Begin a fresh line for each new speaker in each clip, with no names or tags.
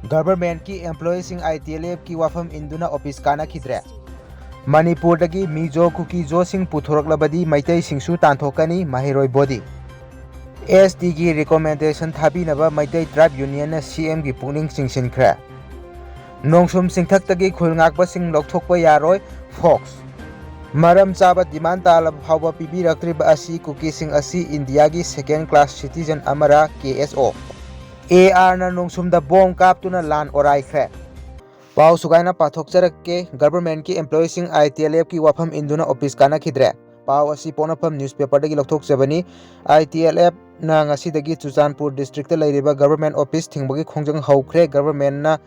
Government ki employees ITLF ki wafam induna office kana khidre. Manipurdagi Mizo Kukizo sing puthoraklabadi maitai singsu tanthokani mahiroi body. SD की recommendation थाबीनबा Meitei tribe union ना CM की पुनिंग चिंगसिनख्रे नोंसुम सिंथक्तगी खुलंगाकबा सिंग लौथोकबा यारोय focus मरम चाबा demand तालब फावबा पिबिरक्त्रिबा असि cookie सिंग असि India की second class citizen अमरा KSO AR ना नोंसुम दा बोम कापतुना लान ओराइख्रे पाउ सुगाइना पाथोकचरके गवर्नमेंट की एम्प्लॉय सिंग ITLF की वाफम इंदुना ऑफिस काना खिद्रे पाउ असि पोनफम newspaper दगी लौथोकचबनी ITLF na ngasidagi Chuchanpur district lairiba government office thingbagi khongjang haukhre government na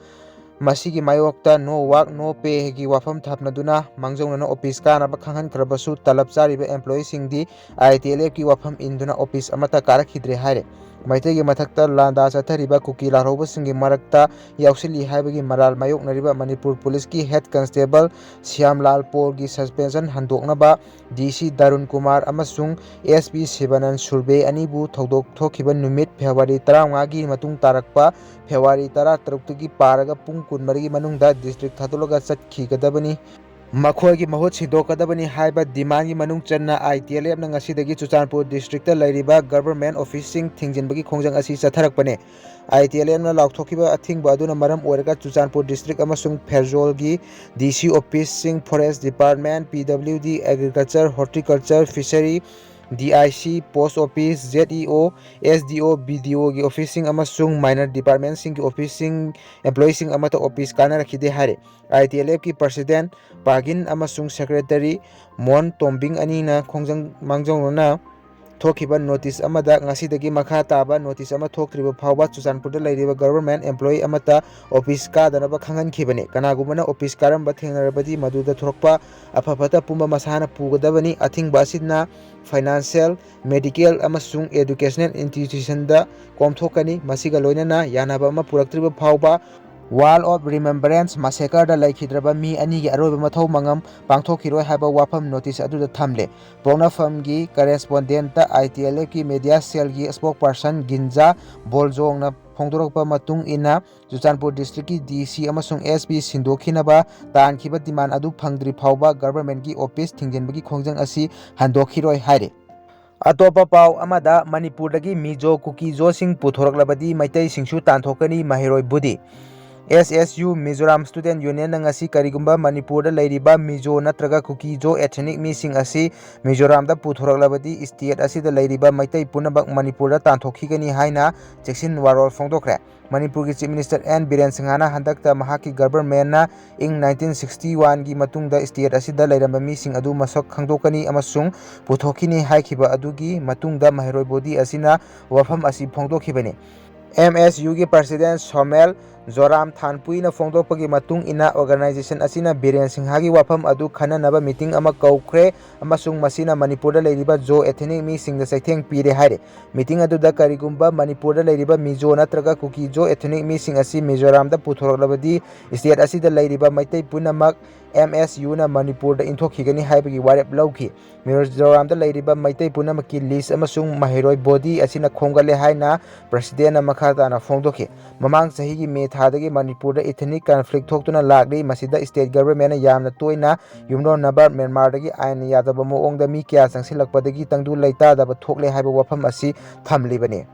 masigi mayokta no work no pay gi wafam thapnaduna mangjongna office kana ba khanghan krabasu talab chariba employee singdi ITLF ki wafam induna office amata karakhidre haire maitei gi mathakta landa chathariba kuki larhoba singi marakta yausili haibagi maral mayoknariba Manipur police ki head constable Syamlal Paul gi suspension handoknaba DC Darun Kumar amasung SP Sivanan Survey anibu thodok thokiba numit February 15 gi matung tarakpa February 13 gi paraga pung 12 gi manungda district thadologa chatkhigadabani मखोई की महुत सिदोकदबनी हाइबा demand की मनुंग चन्ना ITLF ना ngasiदगी Chuchanpur district लाइरिबा government ऑफिसिंग थिंगजिनबगी खोंजंग असि चथरकपने ITLF ना लाउथोखिबा अथिंगबा अदुना मरम ओरगा Chuchanpur district अमसुंग फेरजोल की DC ऑफिसिंग forest department PWD agriculture horticulture fishery DIC post office ZEO SDO BDO की ऑफिसिंग अमसुंग माइनर डिपार्टमेंट सिंग की ऑफिसिंग एम्प्लॉई सिंग अमत ऑफिस काना रखिदे हारे ITLF की प्रेसिडेंट पागिन अमसुंग सेक्रेटरी मोन तोम्बिंग अनीना खोंजंग मांगजोंना थोखिबा notice अमदा ngasiदagi makha taba notice ama thoktriba phawba Chuchanpur da lairiba government employee amata office ka danaba khangan khibani kanagumana office karamba thengnarabadi maduda thorokpa afafata pumba masana pugadabani athingba asidna financial medical amasung educational institution da komthokani masiga loinana yanaba ama puraktriba phawba Wall of Remembrance Massacre da laikhidraba mi ani gi aroba mathau mangam pangthokiroi haba wafam notice adu da thamle Pongnafam gi correspondent ta ITLF ki media cell gi spokesperson Ginja Boljong na phongdorokpa matung ina Chuchanpur district ki DC amasung SP sindokhinaba tankhiba demand adu phangdri phawba government ki office thingjinbagi khongjang asi handokhiroi haire अतोपा पाव अमदा मणिपुरदगी मिजो कुकीजो सिंग पुथोरकलबदी मैतै सिंगसु तांथोकनी माहिरोय बुदी SSU Mizoram Student Union ngasi karigumba Manipur da lairiba Mizo natraga Kukizo ethnic mising asi Mizoram da puthoraklabadi state asi da lairiba maitai punabak Manipur da tanthokigani haina cheksin warol phongdokre Manipur ki Chief Minister N Biren Singhana handakta mahaki government na ing 1961 gi matungda state asi da lairamba mising adu masak khangdokani amasung puthokini haikhiba adugi matungda mahiroi bodi asina wafam asi phongdokhibani MSU की president Somil Joram थानपुई ना फोंदोकपगी मतुंग इना organisation असिना बीरेन सिंहा की वाफम अदु खननबा meeting अमा कौख्रे अमसुंग मसिना मणिपुर दा लेरिबा जो ethnic मी सिंग दा सैथेंग पीरे हारे मीटिंग अदुदा करिगुंबा मणिपुर दा लेरिबा मिजो नत्रगा कुकी जो एथनिक मी सिंग असि मिजोराम दा पुथोरलबदी स्टेट असि दा लेरिबा Meitei पुनमक MSU na Manipur da inthokigani haibagi warep lawki Mizoram da leiriba maitai punama ki list amasung mahiroi body asina khongale haina president na makhata na phongdoki mamang sahi gi me thadagi Manipur da ethnic conflict thoktuna lagri masida state government na yamna toina yumno nabar Myanmar dagi ain yadaba moong da mi kya sangsilakpadagi tangdu leita da thokle haiba wafam asi thamlibani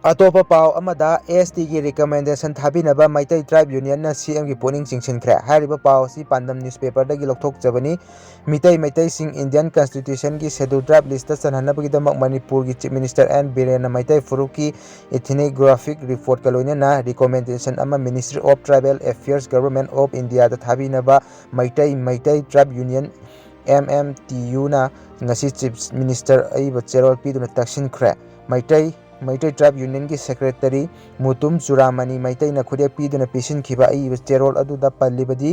अतोपा पाव अमदा ST की recommendation थाबिनबा Meitei tribe union ना CM की पोनिंग चिंगसिनख्रे हारिबा पाव सी पांदम newspaper दगी लौथोकजबनी मितै मैतै सिंग Indian constitution की schedule tribe list चनहनबगीदमक Manipur की chief minister N Biren Meitei फुरुक की इथनिग्राफिक report का लोइनना recommendation अमा ministry of tribal affairs government of India दा थाबिनबा मैतै ट्राइब यूनियन MMTU ना ngasi chief minister aiba cherol piduna taksinkhre Meitei tribe union की सेक्रेटरी मुतुम चुरामनी मैतै ना खुदे पीदुना पिसिनखिबा आई चेरोल अदुदा पल्लिबदी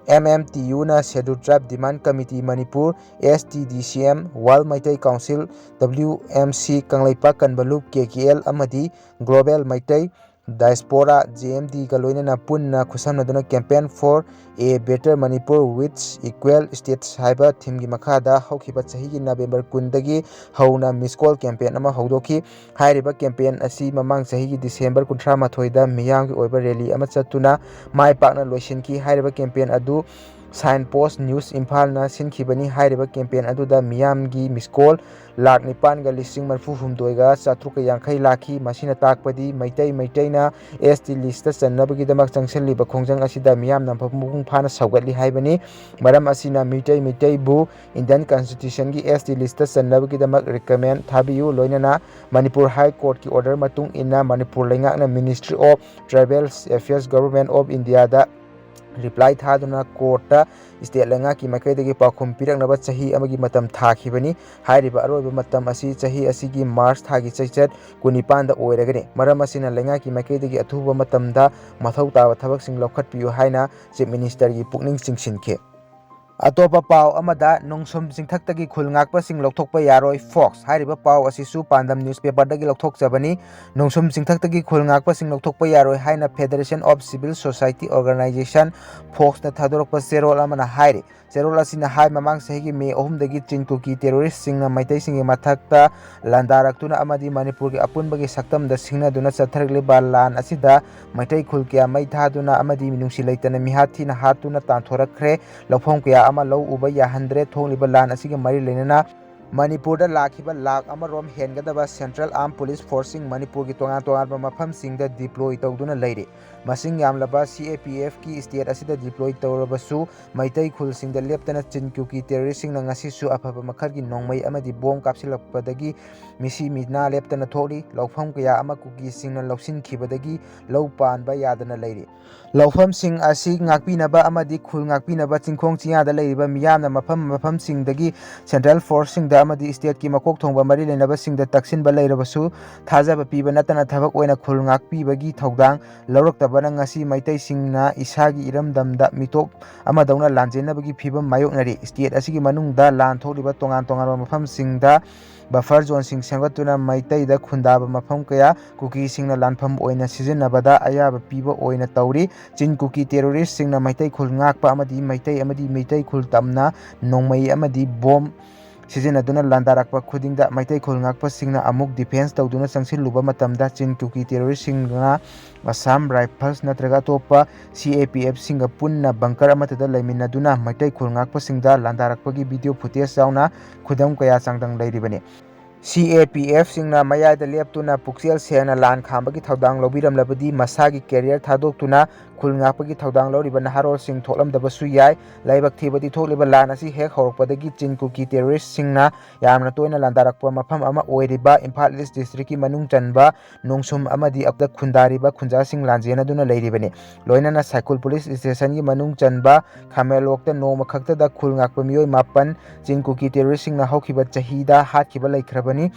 MMTU ना schedule tribe demand committee Manipur STDCM वाल Meitei council WMC कंगलैपा कनबलुप KKL अमदी global Meitei Diaspora JMD ga loinana punna khusamnaduna campaign for a better Manipur with equal states haiba theme gi makhada haukiba chahi gi November 10 dagi hauna miss call campaign ama haudoki hairiba campaign asi mamang chahi gi December 18 da miyam gi oiba rally ama chatuna mai pakna loisinki hairiba campaign adu Signpost News Imphal na sinkhibani hairiba campaign aduda miyamgi miskol lakh nipan ga lising marfu humdoi ga chatruk yankhai lakhi masina takpadi maitai na ST list ta channabagi damak changsen liba khongjang asida miyam na mung phana saugatli haibani maram asina mitai bu Indian Constitution gi ST list ta channabagi damak recommend thabiyu loinana Manipur High Court ki order matung inna Manipur lengak na Ministry of Tribal Affairs Government of India da reply thaduna court state lenga ki makaidagi pakhum piraknaba chahi amagi matam thakhibani hairiba aroiba matam asi chahi asigi March thagi chaichat 19 da oiragani maram asina lenga ki makaidagi athuba matamda mathau tawa thabaksing lokhatpiyu haina chief minister gi pukning chingsinke Atopa pau amada nongsom singthaktagi khulngakpa sing lokthokpa yaroi Fox hairiba pau asisu Pandam newspaper dagi lokthokjabani nongsom singthaktagi khulngakpa sing lokthokpa yaroi haina Federation of Civil Society Organization Fox na thadorokpa serol amana hairi serol asina hai mamang sahigi May 3 dagi Chinkuki terrorist singna maitai singi mathakta landaraktuna amadi Manipur gi apunbagi saktamda singnaduna chathargliba lan asida maitai khulkya mai thaduna amadi minungsi leitana mihathina hatuna tanthorakhre lofong kya ama lau uba yahandre thongliba lan asiga mari lenana Manipur da lakhiba lakh amarom hengadaba Central Armed Police Forcing Manipur gi tongan mafam singda deploy tawduna leire masing yamlaba CAPF ki state asida deploy tawrabasu maitai khul singda leptana Chinkuki terrorist singna ngasi su afaba makhargi nongmai amadi bom kapsilakpadagi misi mina leptana tholi lawfam kya ama kuki singna lawsin khibadagi law panba yadana leire lawfam sing asi ngakpinaba amadi khul ngakpinaba chingkhong chiyada leiriba miyamna mafam singdagi Central Forcing da amadi state ki makok thongba mari lenaba singda taksinba leirabasu thajaba piba natana thabak oina khul ngakpibagi thaudang lawraktabana ngasi maitai singna isagi iramdamda mitop amadawna lanjenabagi phibam mayoknari state asigi manungda lan tholiba tongan mafam singda buffer zone sing sengatuna maitai da khundaba mafam kaya kuki singna lanfam oina sizinabada ayaba piba oina tawri chin kuki terrorist singna maitai khul ngakpa amadi maitai khul tamna nongmai amadi bom sizinaduna landarakpa khudingda maitai khul ngakpa singna amuk defense tawduna changsilluba matamda chin kuki terrorist singna Assam Rifles natraga topa CAPF singa punna bunker amatada laiminaduna maitai khul ngakpa singda landarakpagi video footage jauna khudam kaya changdang leiribani CAPF singna mayada leptuna puksel sena lan khambagi thaudang lobiramlabadi masagi career thadokuna khulngakpagi thaudang loriba naharol sing tholamdabasu yai laibak thibadi tholiba lan asi hek horokpadagi Chinkuki terrorist singna yamna toina landarakpa mafam ama oiriba Imphal East district ki manung chanba nongsom amadi apda khundariba khunja sing lanjena duna leiribani loinana Saikul police station ki manung chanba Khamelokta noma khakta da khulngakpa miyoi mapan Chinkuki terrorist singna hokhiba chahida hatkiba laikhrabani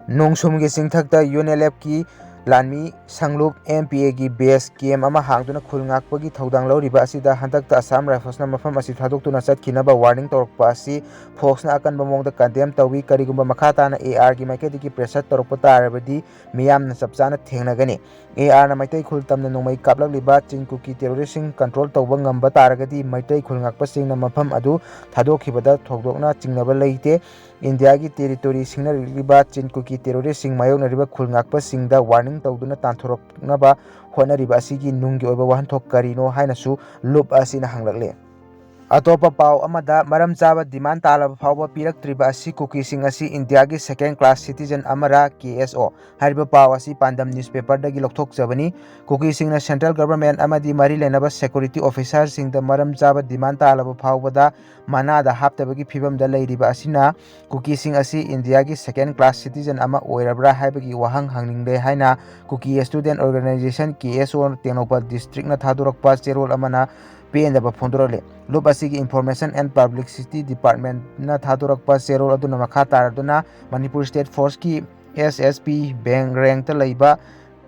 nongsom gi singthakta UNLF ki Lanmi Sanglup MPA gi base camp ama hangduna khulngakpagi thaudang loriba asida hantakta Assam Rifles na mafam asi thadokuna chatkinaba warning torokpa asi Fox na akan bamongda condemn tawi karigumba makhata na AR gi maikedi pressure torokpa tarabadi miyam na chapchana thengnagani AR na maitai khul tamna nongmai kaplakliba Chinkuki terroristing control tawba ngamba taragadi maitai khulngakpa singna mafam adu thadokhibada thogdokna chingnaba leite India ki territory singna riba Chinkuki terrorist sing mayoknariba khulngakpa singda warning tawduna tanthoroknaba honariba asigi nunggi oiba wahanthok karino hainasu loop asina hanglakle Atopa pau amada maram chaba demand talaba phawba piraktriba asi kuki sing asi India ki second class citizen amara KSO hariba pau asi Pandam newspaper dagi lokthokjabani kuki singna central government amadi mari lenaba security officer singda maram chaba demand talaba phawbada manada haptabagi phibamda leiriba asina kuki sing asi India ki second class citizen ama oirabra haibagi wahang hangningle haina kuki student organization KSO Tenopal district na thadurakpa cherol amana PNW Fondorale Loop asigi Information and Publicity Department na thadurakpa cherol aduna makha taraduna Manipur State Force ki SSP Bank rank ta leiba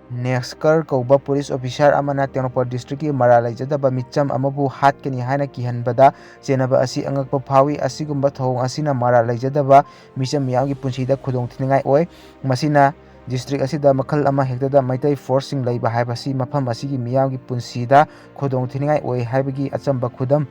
Nexkar kauba police officer amana Tenopal district ki maralaijadaba micham amabu hatkani haina kihanbada chenaba asi angakpa phawi asigumba thong asina maralaijadaba micham miyamgi punsida khudong thingai oi masina district asida makhal ama hektada maitai forcing leiba haibasi mafam asigi miyamgi punsida khodong thiningai oi haibagi achamba khudam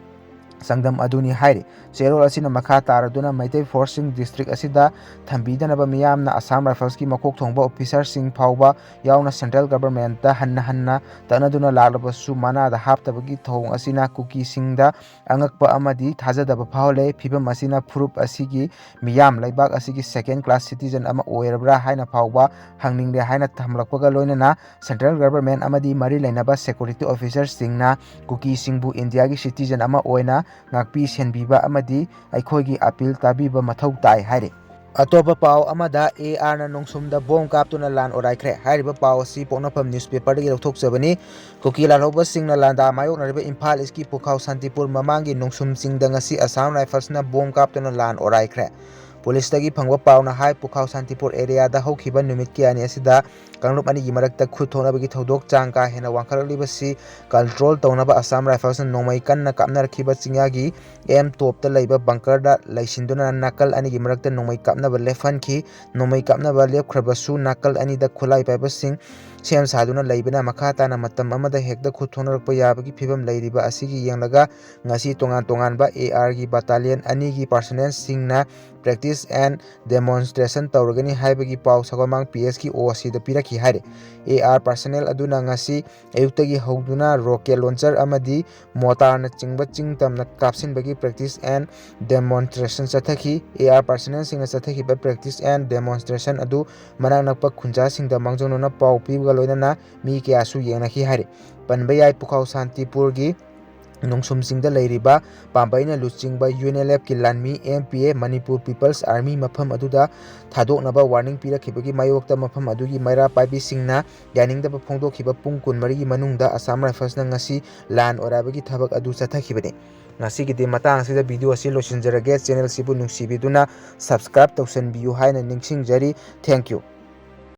sangdam aduni hairi cherol asina makha taraduna maitai forcing district asida thambidanaba miyamna Assam Rifles ki makok thongba officer sing phawba yauna central government ta hanna tanaduna laglabasu mana da haptabagi thong asina kuki singda angakpa amadi thajadaba phawle phibam asina phurup asigi miyam laibak asigi second class citizen ama oirabra haina phawba hangningde haina thamlakpaga loinana central government amadi mari lainaba security officers singna kuki singbu India gi citizen ama oina ngakpi senbiba amadi aikhoigi appeal tabiba mathau tai haire atopa paw amada AR na nongsumda bom kaptuna lan oraikre hairiba paw si ponapam newspaper dagi rothokjabani kuki lalhoba singna landa mayok nariba Imphal East ki Pukhaw Santipur mamangi nongsum singda ngasi Assam Rifles na bom kaptuna lan oraikre police tagi phangwa paw na hai Pukhaw Santipur area da hokhiba numit ki ani asida kanglup ani gi marakta khut thonabagi thodok changka hena wangkhalibasi control tawnaba Assam Rifles na nongmai kanna kapna rakhiba chingagi M top ta leiba bunker da laisinduna nakal ani gi marakta nongmai kapna ba lefan ki nongmai kapna ba lepkhrabasu nakal ani da khulai paiba sing sem saduna leibana makata na matam amada hekda khut thonarakpa yabagi phibam leiriba asigi yenglaga ngasi tongan ba AR gi battalion ani gi personnel singna practice and demonstration tawragani haibagi paw sagomang PS ki OC da piraki haire AR personnel aduna ngasi ayuktagi hogduna rocket launcher amadi motor na chingba chingtamna kapsinbagi practice and demonstration chathaki AR personnel singna chathaki ba practice and demonstration adu manang nakpa khunja singda mangjongna paw piba loinana mi kya su yenaki haire panbayai Pukhaw Santipur gi nongsum singda leiriba pambaina luchingba UNLF ki lanmi MPA Manipur People's Army mafam aduda thadoknaba warning pirakhibagi mayokta mafam adugi maira paibi singna yaningdaba phongdokhiba pung 13 gi manungda Assam Rifles na ngasi lan orabagi thabak adu chathakibani ngasi gidi matang sida video asi losinjarage channel sibu nungsibiduna subscribe tawsanbiyu haina ningsingjari thank you